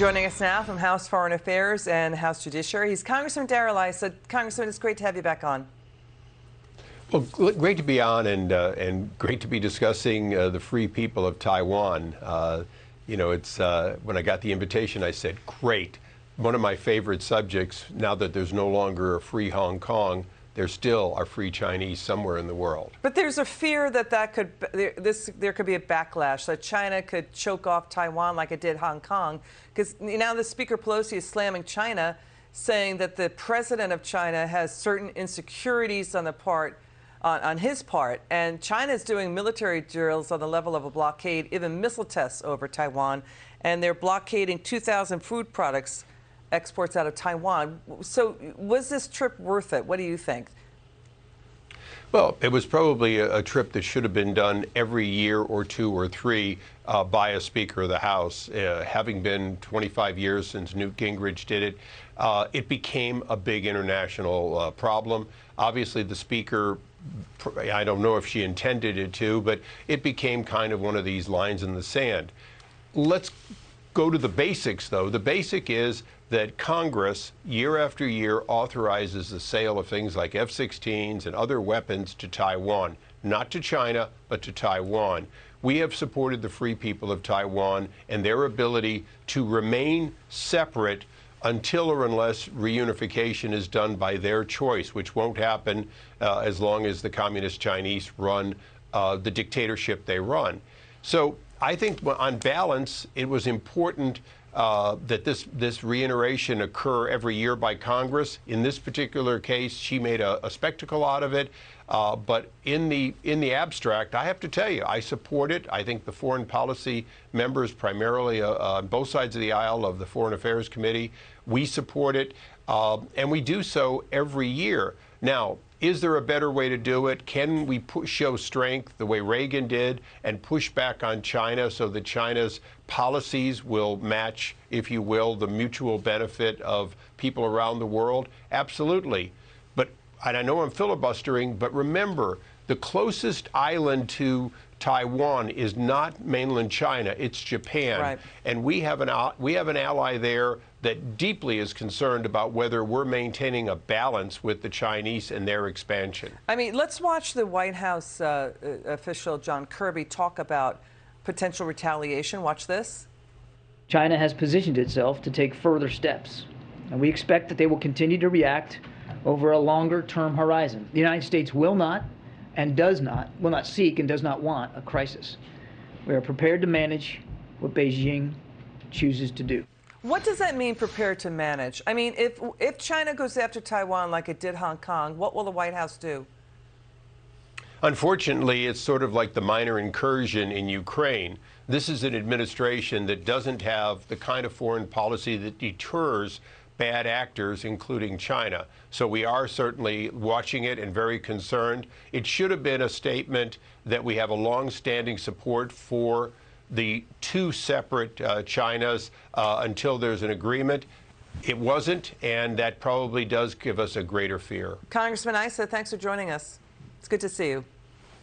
Joining us now from House Foreign Affairs and House Judiciary, he's Congressman Darrell Issa. Congressman, it's great to have you back on. Well, great to be on, and great to be discussing the free people of Taiwan. You know, it's when I got the invitation, I said, great. One of my favorite subjects, now that there's no longer a free Hong Kong, there still are free Chinese somewhere in the world. But there's a fear that there could be a backlash, that China could choke off Taiwan like it did Hong Kong, because now the Speaker Pelosi is slamming China, saying that the president of China has certain insecurities on his part, and China is doing military drills on the level of a blockade, even missile tests over Taiwan, and they're blockading 2,000 food products exports out of Taiwan. So was this trip worth it? What do you think? Well, it was probably a trip that should have been done every year or two or three by a Speaker of the House. Having been 25 years since Newt Gingrich did it, it became a big international problem. Obviously, the Speaker, I don't know if she intended it to, but it became kind of one of these lines in the sand. Let's go to the basics, though. The basic is that Congress, year after year, authorizes the sale of things like F-16s and other weapons to Taiwan, not to China, but to Taiwan. We have supported the free people of Taiwan and their ability to remain separate until or unless reunification is done by their choice, which won't happen as long as the Communist Chinese run the dictatorship they run. So I think on balance, it was important that this reiteration occur every year by Congress. In this particular case, she made a spectacle out of it. But in the abstract, I have to tell you, I support it. I think the foreign policy members, primarily on both sides of the aisle of the Foreign Affairs Committee, we support it, and we do so every year. Now, is there a better way to do it? Can we show strength the way Reagan did and push back on China so that China's policies will match, if you will, the mutual benefit of people around the world? Absolutely. And I know I'm filibustering, but remember, the closest island to Taiwan is not mainland China, it's Japan. Right. And we have an ally there that deeply is concerned about whether we're maintaining a balance with the Chinese and their expansion. I mean, let's watch the White House official John Kirby talk about potential retaliation. Watch this. China has positioned itself to take further steps, and we expect that they will continue to react over a longer-term horizon. The United States will not seek and does not want a crisis. We are prepared to manage what Beijing chooses to do. What does that mean, prepared to manage? I mean, if China goes after Taiwan like it did Hong Kong, what will the White House do? Unfortunately, it's sort of like the minor incursion in Ukraine. This is an administration that doesn't have the kind of foreign policy that deters bad actors, including China. So we are certainly watching it and very concerned. It should have been a statement that we have a long-standing support for the two separate Chinas until there's an agreement. It wasn't, and that probably does give us a greater fear. Congressman Issa, thanks for joining us. It's good to see you.